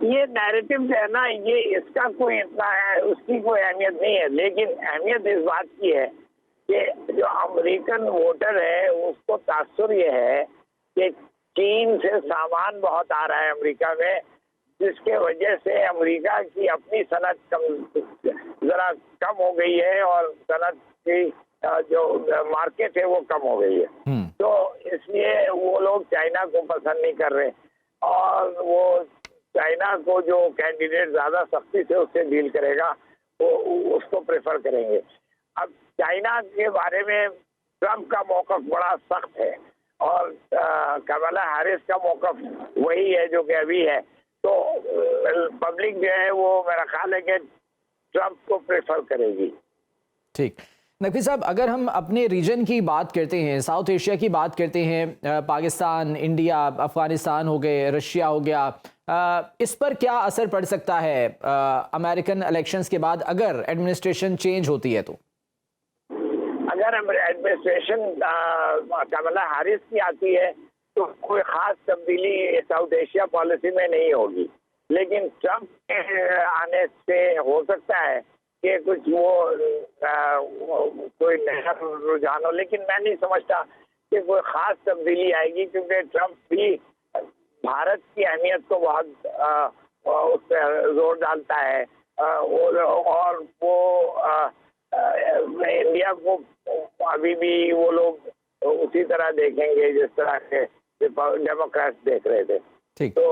ये नैरेटिव है ना, ये इसका कोई इतना है, उसकी कोई अहमियत नहीं है, लेकिन अहमियत इस बात की है कि जो अमेरिकन वोटर है उसको तासुर ये है कि चीन से सामान बहुत आ रहा है अमेरिका में, जिसके वजह से अमेरिका की अपनी सनत जरा कम हो गई है और सनत की जो मार्केट है वो कम हो गई है। तो इसलिए वो लोग चाइना को पसंद नहीं कर रहे, और वो चाइना को जो कैंडिडेट ज़्यादा सख्ती से उससे डील करेगा वो उसको प्रेफर करेंगे। अब चाइना के बारे में ट्रंप का मौक़िफ़ बड़ा सख्त है और कमला हैरिस का मौक़िफ़ वही है जो कि अभी है। तो पब्लिक जो है वो मेरा ख्याल है कि ट्रंप को प्रेफर करेगी। ठीक। नकवी साहब, अगर हम अपने रीजन की बात करते हैं, साउथ एशिया की बात करते हैं, पाकिस्तान, इंडिया, अफ़गानिस्तान हो गए, रशिया हो गया, इस पर क्या असर पड़ सकता है अमेरिकन इलेक्शंस के बाद अगर एडमिनिस्ट्रेशन चेंज होती है तो? अगर एडमिनिस्ट्रेशन कमला हैरिस की आती है तो कोई ख़ास तब्दीली साउथ एशिया पॉलिसी में नहीं होगी, लेकिन ट्रंप के आने से हो सकता है कि कुछ कोई नया रुझान हो, लेकिन मैं नहीं समझता कि कोई ख़ास तब्दीली आएगी, क्योंकि ट्रंप भी भारत की अहमियत को बहुत उस पर जोर डालता है, और वो इंडिया को अभी भी वो लोग उसी तरह देखेंगे जिस तरह के डेमोक्रेट्स देख रहे थे। तो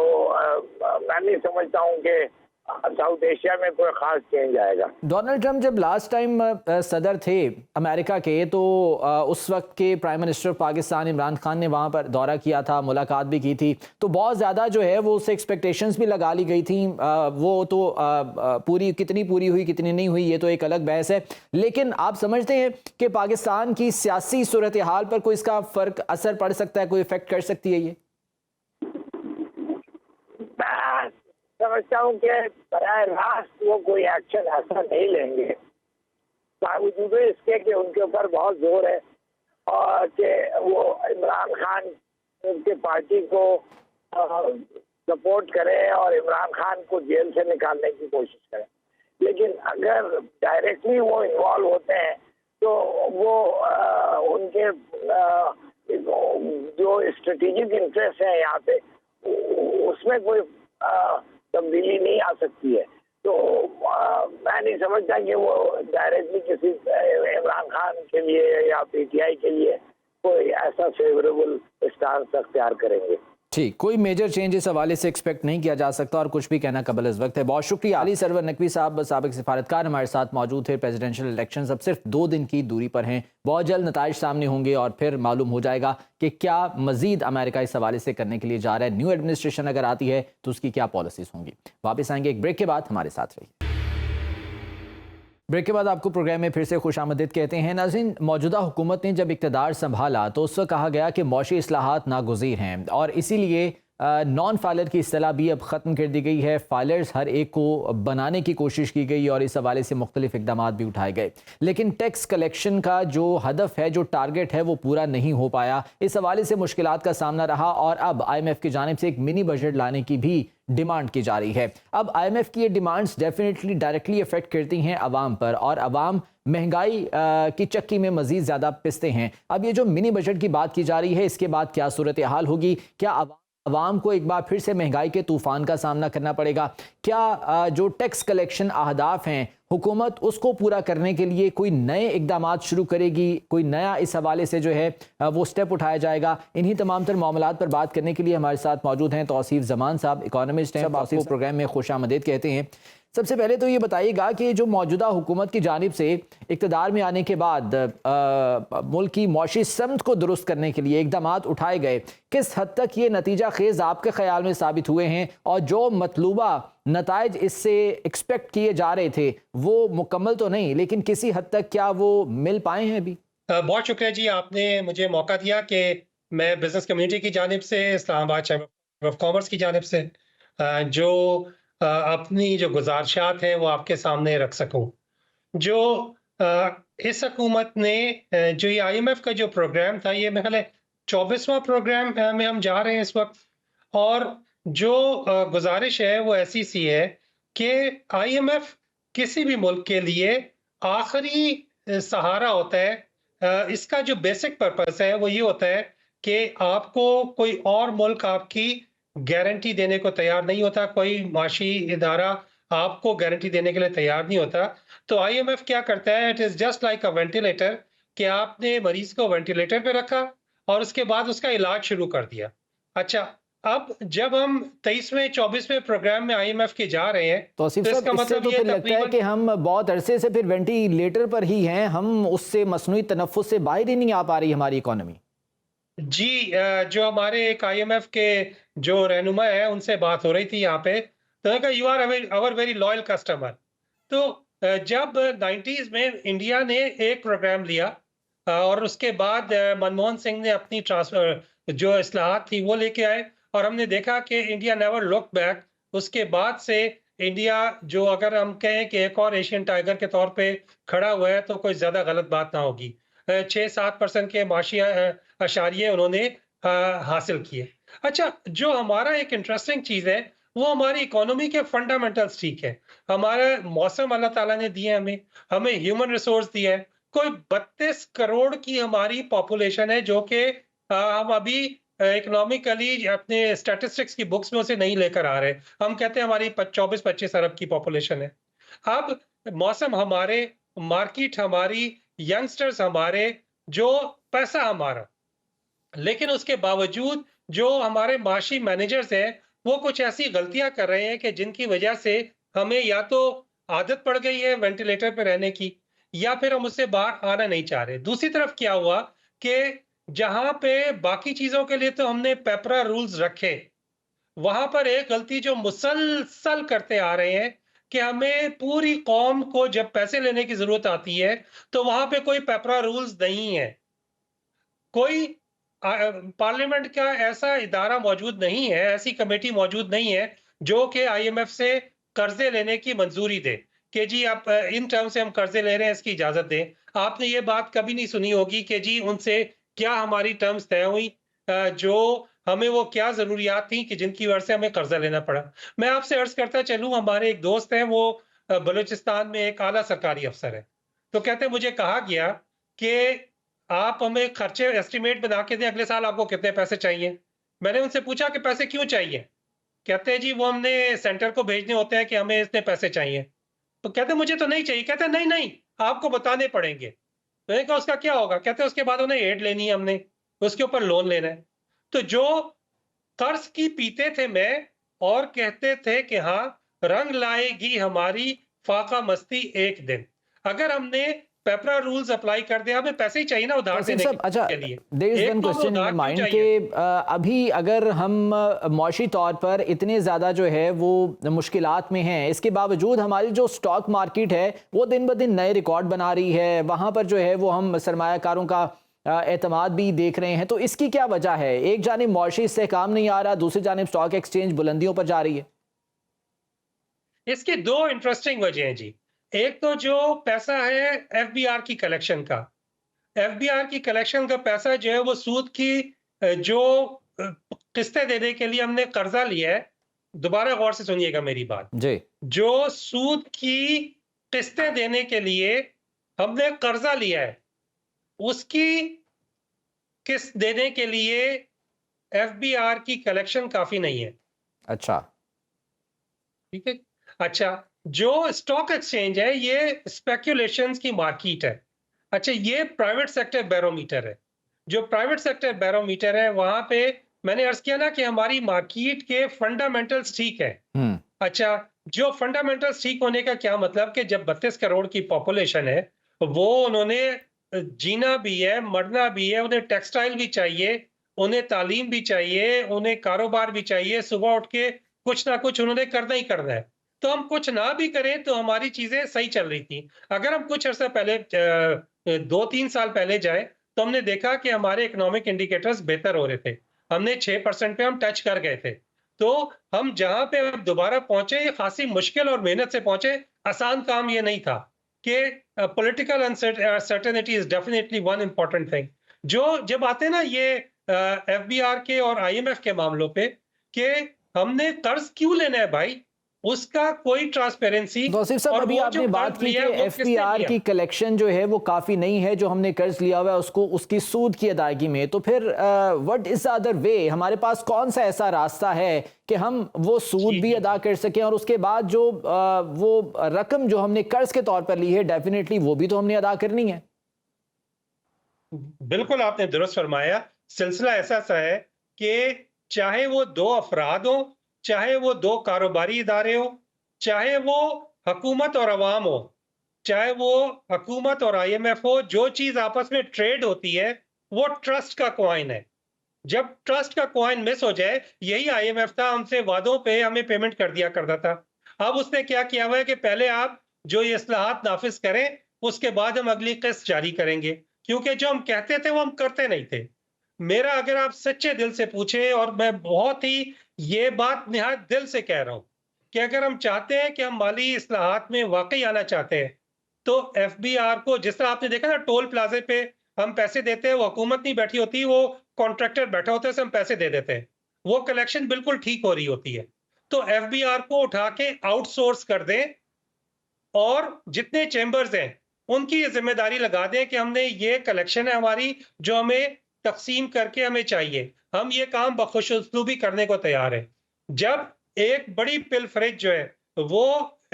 मैं नहीं समझता हूँ कि साउथ एशिया में कोई खास चेंज आएगा। डोनाल्ड ट्रंप जब लास्ट टाइम सदर थे अमेरिका के, तो उस वक्त के प्राइम मिनिस्टर पाकिस्तान इमरान खान ने वहाँ पर दौरा किया था, मुलाकात भी की थी, तो बहुत ज़्यादा जो है वो उससे एक्सपेक्टेशंस भी लगा ली गई थी। वो तो पूरी कितनी पूरी हुई कितनी नहीं हुई ये तो एक अलग बहस है, लेकिन आप समझते हैं कि पाकिस्तान की सियासी सूरत हाल पर कोई इसका फ़र्क असर पड़ सकता है, कोई इफेक्ट कर सकती है ये? समझता हूँ कि बराह रास्त वो कोई एक्शन ऐसा नहीं लेंगे, बावजूद इसके कि उनके ऊपर बहुत जोर है और कि वो इमरान खान के पार्टी को सपोर्ट करें और इमरान खान को जेल से निकालने की कोशिश करें। लेकिन अगर डायरेक्टली वो इन्वॉल्व होते हैं तो वो उनके जो स्ट्रेटेजिक इंटरेस्ट हैं यहाँ पे उसमें कोई तब्दीली नहीं आ सकती है। तो मैं नहीं समझता कि वो डायरेक्टली किसी इमरान खान के लिए या पीटीआई के लिए कोई ऐसा फेवरेबल स्टांस अख्तियार करेंगे। ठीक, कोई मेजर चेंज इस हवाले से एक्सपेक्ट नहीं किया जा सकता और कुछ भी कहना कबल इस वक्त है। बहुत शुक्रिया। अली सरवर नकवी साहब, साबिक सिफारतकार, हमारे साथ मौजूद थे। प्रेसिडेंशियल इलेक्शंस अब सिर्फ 2 दिन की दूरी पर हैं, बहुत जल्द नताइज सामने होंगे और फिर मालूम हो जाएगा कि क्या मजीद अमेरिका इस हवाले से करने के लिए जा रहा है। न्यू एडमिनिस्ट्रेशन अगर आती है तो उसकी क्या पॉलिसीज होंगी। वापस आएंगे एक ब्रेक के बाद, हमारे साथ रहिए। ब्रेक के बाद आपको प्रोग्राम में फिर से खुशामदीद कहते हैं। नाज़रीन, मौजूदा हुकूमत ने जब इक़्तिदार संभाला तो उस वक्त कहा गया कि मौशी इस्लाहात नागुज़ीर हैं और इसीलिए नॉन फाइलर की इस्तिलाह भी अब ख़त्म कर दी गई है। फाइलर्स हर एक को बनाने की कोशिश की गई और इस हवाले से मुख्तलिफ इक़दामात भी उठाए गए, लेकिन टैक्स कलेक्शन का जो हदफ है, जो टारगेट है, वो पूरा नहीं हो पाया। इस हवाले से मुश्किलात का सामना रहा और अब IMF की जानिब से एक मिनी बजट लाने की भी डिमांड की जा रही है। अब IMF की ये डिमांड्स डेफिनेटली डायरेक्टली अफेक्ट करती हैं आवाम पर और आवाम महंगाई की चक्की में मजीद ज़्यादा पिसते हैं। अब ये जो मिनी बजट की बात की जा रही है, इसके बाद क्या सूरत हाल होगी? क्या आवाम को एक बार फिर से महंगाई के तूफान का सामना करना पड़ेगा? क्या जो टैक्स कलेक्शन अहदाफ हैं, हुकूमत उसको पूरा करने के लिए कोई नए इक़दामात शुरू करेगी? कोई नया इस हवाले से जो है वो स्टेप उठाया जाएगा? इन्हीं तमाम तर मामलात पर बात करने के लिए हमारे साथ मौजूद हैं तौसीफ ज़मान साहब, इकोनॉमिस्ट हैं। आपको प्रोग्राम में खुशामदीद कहते हैं। सबसे पहले तो ये बताइएगा कि जो मौजूदा हुकूमत की जानिब से इक़्तिदार में आने के बाद मुल्क की मौशी समत को दुरुस्त करने के लिए इक़दामात उठाए गए, किस हद तक ये नतीजा खेज़ आपके ख्याल में साबित हुए हैं और जो मतलूबा नताइज इससे एक्सपेक्ट किए जा रहे थे वो मुकम्मल तो नहीं, लेकिन किसी हद तक क्या वो मिल पाए हैं अभी? बहुत शुक्रिया जी, आपने मुझे मौका दिया कि मैं बिजनेस कम्युनिटी की जानिब से, इस्लामाबाद चैम्बर ऑफ कॉमर्स की जानिब से जो अपनी जो गुजारिशात हैं वो आपके सामने रख सकूं। जो इस हुकूमत ने जो ये IMF का जो प्रोग्राम था, ये मेरे ख्याल 24वां प्रोग्राम में हम जा रहे हैं इस वक्त, और जो गुजारिश है वो ऐसी सी है कि IMF किसी भी मुल्क के लिए आखिरी सहारा होता है। इसका जो बेसिक पर्पस है वो ये होता है कि आपको कोई और मुल्क आपकी गारंटी देने को तैयार नहीं होता, कोई माशी इदारा आपको गारंटी देने के लिए तैयार नहीं होता। तो IMF क्या करता है, it is just like a ventilator, कि आपने मरीज को वेंटिलेटर पे रखा और उसके बाद उसका इलाज शुरू कर दिया। अच्छा, अब जब हम 23वें 24वें प्रोग्राम में IMF के जा रहे हैं तो इसका मतलब तो ये फिर लगता है कि हम बहुत अरसे से फिर वेंटिलेटर पर ही हैं, हम उससे मसनूई तनफ्फुस से बाहर ही नहीं आ पा रही हमारी इकोनॉमी। जी, जो हमारे एक IMF के जो रहनुमा है उनसे बात हो रही थी यहाँ पे, तो उन्होंने कहा you are our very loyal customer. तो जब 90s में इंडिया ने एक प्रोग्राम लिया और उसके बाद मनमोहन सिंह ने अपनी ट्रांसफर जो इस्लाहात थी वो लेके आए और हमने देखा कि इंडिया नेवर लुक बैक। उसके बाद से इंडिया, जो अगर हम कहें कि एक और एशियन टाइगर के तौर पे खड़ा हुआ है तो कोई ज़्यादा गलत बात ना होगी। 6-7% के माशी अशारिये उन्होंने हासिल किए। अच्छा, जो हमारा एक इंटरेस्टिंग चीज़ है वो हमारी इकोनॉमी के फंडामेंटल्स ठीक है। हमारा मौसम अल्लाह ताला ने दिए, हमें ह्यूमन रिसोर्स दिया है। कोई 32 करोड़ की हमारी पॉपुलेशन है जो कि हम अभी इकोनॉमिकली अपने स्टैटिस्टिक्स की बुक्स में उसे नहीं लेकर आ रहे। हम कहते हैं हमारी 24-25 अरब की पॉपुलेशन है। अब मौसम हमारे, मार्केट हमारी, यंगस्टर्स हमारे, जो पैसा हमारा, लेकिन उसके बावजूद जो हमारे माशी मैनेजर्स हैं वो कुछ ऐसी गलतियां कर रहे हैं कि जिनकी वजह से हमें या तो आदत पड़ गई है वेंटिलेटर पे रहने की या फिर हम उससे बाहर आना नहीं चाह रहे। दूसरी तरफ क्या हुआ कि जहां पे बाकी चीजों के लिए तो हमने पेपरा रूल्स रखे, वहां पर एक गलती जो मुसलसल करते आ रहे हैं कि हमें पूरी कौम को जब पैसे लेने की जरूरत आती है तो वहां पे कोई पेपरा रूल्स नहीं है। कोई पार्लियामेंट का ऐसा इदारा मौजूद नहीं है, ऐसी कमेटी मौजूद नहीं है जो कि IMF से कर्जे लेने की मंजूरी दे कि जी आप इन टर्म से हम कर्जे ले रहे हैं, इसकी इजाजत दें। आपने ये बात कभी नहीं सुनी होगी कि जी उनसे क्या हमारी टर्म्स तय हुई, जो हमें वो क्या जरूरियात थी कि जिनकी वजह से हमें कर्जा लेना पड़ा। मैं आपसे अर्ज करता चलूं, हमारे एक दोस्त हैं, वो बलूचिस्तान में एक आला सरकारी अफसर है, तो कहते हैं मुझे कहा गया कि आप हमें खर्चे एस्टिमेट बना के दें, अगले साल आपको कितने पैसे चाहिए। मैंने उनसे पूछा कि पैसे क्यों चाहिए, कहते हैं जी वो हमने सेंटर को भेजने होते हैं कि हमें इतने पैसे चाहिए। तो कहते हैं मुझे तो नहीं चाहिए। कहते हैं नहीं, नहीं, आपको बताने पड़ेंगे। तो मैंने कहा उसका क्या होगा? कहते हैं उसके बाद उन्हें एड लेनी है हमने, उसके ऊपर लोन लेना है। तो जो कर्ज की पीते थे मैं और कहते थे कि हाँ, रंग लाएगी हमारी फाका मस्ती एक दिन। अगर हमने पेपरा रूल्स अप्लाई कर दिया, हमें पैसे ही चाहिए ना उधार वसीम देने साहब, अच्छा, के लिए। देयर इज एक वन तो हमें क्वेश्चन इन उधार क्यों माइंड चाहिए? कि अभी अगर हम मौशी तौर पर इतने ज़्यादा जो है वो मुश्किलात में हैं, इसके बावजूद हमारी जो स्टॉक मार्केट है वो दिन ब दिन नए रिकॉर्ड बना रही है, वहाँ पर जो है वो हम सरमायाकारों का एतमाद भी देख रहे हैं, तो इसकी क्या वजह है? एक जानिब मौशी इस्तेहकाम नहीं आ रहा, दूसरी जानिब स्टॉक एक्सचेंज बुलंदियों पर जा रही है। इसकी 2 इंटरेस्टिंग वजह हैं जी। एक तो जो पैसा है एफबीआर की कलेक्शन का। एफबीआर की कलेक्शन का पैसा जो है वो सूद की जो किस्तें देने के लिए हमने कर्जा लिया है। दोबारा गौर से सुनिएगा मेरी बात। जी। जो सूद की किस्तें देने के लिए हमने कर्जा लिया है, उसकी किस्त देने के लिए एफबीआर की कलेक्शन काफी नहीं है। अच्छा। ठीक है। अच्छा, जो स्टॉक एक्सचेंज है ये स्पेक्यूलेशंस की मार्केट है। अच्छा, ये प्राइवेट सेक्टर बैरोमीटर है। जो प्राइवेट सेक्टर बैरोमीटर है वहां पे मैंने अर्ज किया ना कि हमारी मार्केट के फंडामेंटल्स ठीक है। हम्म। अच्छा, जो फंडामेंटल्स ठीक होने का क्या मतलब कि जब 32 करोड़ की पॉपुलेशन है, वो उन्होंने जीना भी है, मरना भी है, उन्हें टेक्सटाइल भी चाहिए, उन्हें तालीम भी चाहिए, उन्हें कारोबार भी चाहिए, सुबह उठ के कुछ ना कुछ उन्होंने करना ही करना है। तो हम कुछ ना भी करें तो हमारी चीजें सही चल रही थी। अगर हम कुछ अर्सा पहले 2-3 साल पहले जाए तो हमने देखा कि हमारे इकोनॉमिक इंडिकेटर्स बेहतर हो रहे थे। हमने 6% पे हम टच कर गए थे। तो हम जहां पे अब दोबारा पहुंचे ये खासी मुश्किल और मेहनत से पहुंचे। आसान काम ये नहीं था कि political uncertainty is definitely one important thing. जो जब आते हैं ना ये एफबीआर के और आईएमएफ के मामलों पे कि हमने कर्ज क्यों लेना है भाई, उसका कोई ट्रांसपेरेंसी वसीफ साहब, और अभी वो आपने जो बात कर्ज की लिया कि है वो किसने एफबीआर लिया? की कलेक्शन जो है वो काफ़ी नहीं है, जो हमने कर्ज लिया हुआ है उसको उसकी सूद की अदायगी में, तो फिर what is the other way? हमारे पास कौन सा ऐसा रास्ता है कि हम वो सूद जी, भी जी, अदा कर सकें और उसके बाद जो वो रकम जो हमने कर्ज के तौर पर ली है डेफिनेटली वो भी तो हमने अदा करनी है। बिल्कुल आपने दुरुस्त फरमाया। सिलसिला ऐसा सा है कि चाहे वो 2 अफराद हों, चाहे वो 2 कारोबारी इदारे हों, चाहे वो हुकूमत और अवाम हो, चाहे वो हुकूमत और आईएमएफ हो, जो चीज़ आपस में ट्रेड होती है, वो ट्रस्ट का कॉइन है। जब ट्रस्ट का कॉइन मिस हो जाए, यही आईएमएफ था, हमसे वादों पे हमें पेमेंट कर दिया करता था। अब उसने क्या किया हुआ है कि पहले आप जो ये इस्लाहात नाफिज करें, उसके बाद हम अगली किस्त जारी करेंगे, क्योंकि जो हम कहते थे वो हम करते नहीं थे। मेरा अगर आप सच्चे दिल से पूछे और मैं बहुत ही ये बात निहायत दिल से कह रहा हूं कि अगर हम चाहते हैं कि हम माली इस्लाहात में वाकई आना चाहते हैं, तो एफबीआर को जिस तरह आपने देखा ना टोल प्लाजे पे हम पैसे देते हैं, वो हुकूमत नहीं बैठी होती, वो कॉन्ट्रैक्टर बैठा होता है, उसे हम पैसे दे देते हैं, वो कलेक्शन बिल्कुल ठीक हो रही होती है। तो एफबीआर को उठा के आउटसोर्स कर दें और जितने चेंबर्स हैं उनकी ये जिम्मेदारी लगा दें कि हमने ये कलेक्शन है हमारी जो हमें तकसीम करके हमें चाहिए। हम ये काम बखुशूसलूबी करने को तैयार हैं। जब एक बड़ी पिलफरेज जो है वो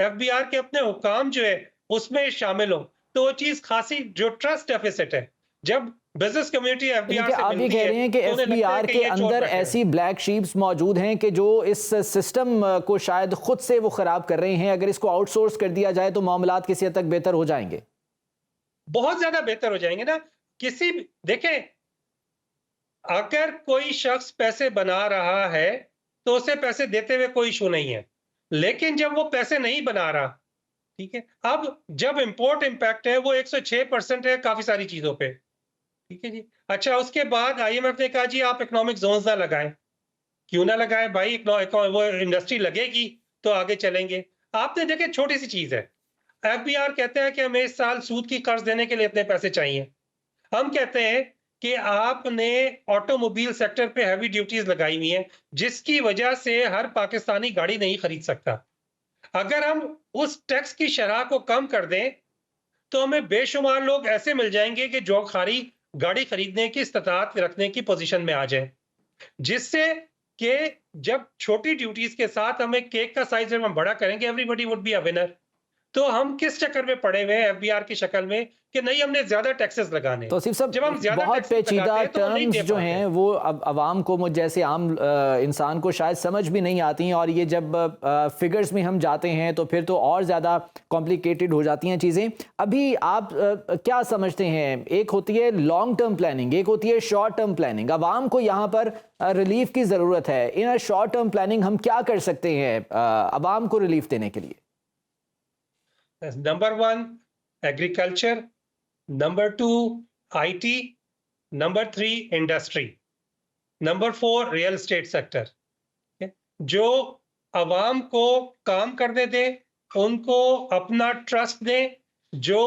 एफबीआर के अपने हुकाम जो है उसमें शामिल हो, तो वो चीज खासी जो ट्रस्ट डेफिसिट है, जब बिजनेस कम्युनिटी यानी एफबीआर कि से आप ये मिलती कह है रहे हैं कि तो उन्हें लगता है एफबीआर कि के ये चोर अंदर बैठे हैं। ऐसी ब्लैक शीप्स मौजूद हैं कि जो इस सिस्टम को शायद खुद से वो खराब कर रहे हैं, अगर इसको आउटसोर्स कर दिया जाए तो मामलात किसी हद तक बेहतर हो जाएंगे। बहुत ज्यादा बेहतर हो जाएंगे ना। किसी भी देखें, अगर कोई शख्स पैसे बना रहा है तो उसे पैसे देते हुए कोई इशू नहीं है, लेकिन जब वो पैसे नहीं बना रहा, ठीक है, अब जब इंपोर्ट इम्पैक्ट है वो 106% है काफी सारी चीजों पे, ठीक है जी। अच्छा, उसके बाद आईएमएफ ने कहा जी आप इकोनॉमिक जोन्स ना लगाएं। क्यों ना लगाएं भाई, वो इंडस्ट्री लगेगी तो आगे चलेंगे। आपने देखे छोटी सी चीज है, एफबीआर कहते हैं कि हमें इस साल सूद की कर्ज देने के लिए इतने पैसे चाहिए। हम कहते हैं कि आपने ऑटोमोबाइल सेक्टर पे हैवी ड्यूटीज लगाई हुई हैं जिसकी वजह से हर पाकिस्तानी गाड़ी नहीं खरीद सकता। अगर हम उस टैक्स की शरह को कम कर दें तो हमें बेशुमार लोग ऐसे मिल जाएंगे कि जो खारी गाड़ी खरीदने की इस्तात रखने की पोजीशन में आ जाए, जिससे कि जब छोटी ड्यूटीज के साथ हमें केक का साइज जब हम बड़ा करेंगे, everybody would be a winner. तो हम किस चक्कर में पड़े हुए हैं एफबीआर की शक्ल में कि नहीं हमने ज्यादा टैक्सेस लगाने। तो सिर्फ जब हम सब ज्यादा बहुत टैक्सेस पेचीदा लगाते हैं तो वो नहीं टर्म्स दे जो पाते। हैं वो अब आवाम को, मुझ जैसे आम इंसान को शायद समझ भी नहीं आती हैं, और ये जब फिगर्स में हम जाते हैं तो फिर तो और ज़्यादा कॉम्प्लिकेटेड हो जाती हैं चीज़ें। अभी आप क्या समझते हैं, एक होती है लॉन्ग टर्म प्लानिंग, एक होती है शॉर्ट टर्म प्लानिंग। आवाम को यहाँ पर रिलीफ की ज़रूरत है, इन शॉर्ट टर्म प्लानिंग हम क्या कर सकते हैं आवाम को रिलीफ देने के लिए? Number 1 agriculture, number 2 IT, number 3 industry, number 4 real estate sector. जो आवाम को काम करने दें, उनको अपना ट्रस्ट दें। जो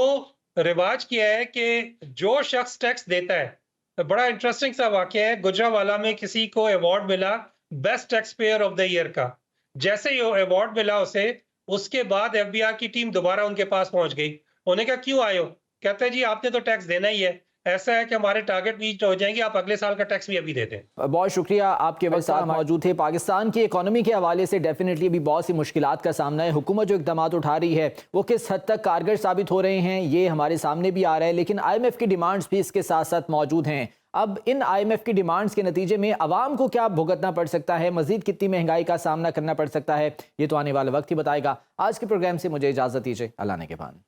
रिवाज किया है कि जो शख्स टैक्स देता है, बड़ा इंटरेस्टिंग सा वाकया है, गुजरावाला में किसी को अवार्ड मिला best tax payer of the year का। जैसे ही अवार्ड मिला उसे, उसके बाद एफबीआर की टीम दोबारा उनके पास पहुंच गई। उन्होंने कहा क्यों आए हो? कहते हैं जी आपने तो टैक्स देना ही है, ऐसा है कि हमारे टारगेट रीच हो जाएंगे, आप अगले साल का टैक्स भी अभी दे दें। बहुत शुक्रिया, आपके वक्त साथ मौजूद थे। पाकिस्तान की इकोनॉमी के हवाले से डेफिनेटली अभी बहुत सी मुश्किलात का सामना है। हुकूमत जो इकदाम उठा रही है वो किस हद तक कारगर साबित हो रहे हैं ये हमारे सामने भी आ रहा है, लेकिन IMF की डिमांड्स भी इसके साथ साथ मौजूद हैं। अब इन IMF की डिमांड्स के नतीजे में आवाम को क्या भुगतना पड़ सकता है, मजीद कितनी महंगाई का सामना करना पड़ सकता है, ये तो आने वाला वक्त ही बताएगा। आज के प्रोग्राम से मुझे इजाज़त दीजिए, अल्लाह ने के बाद।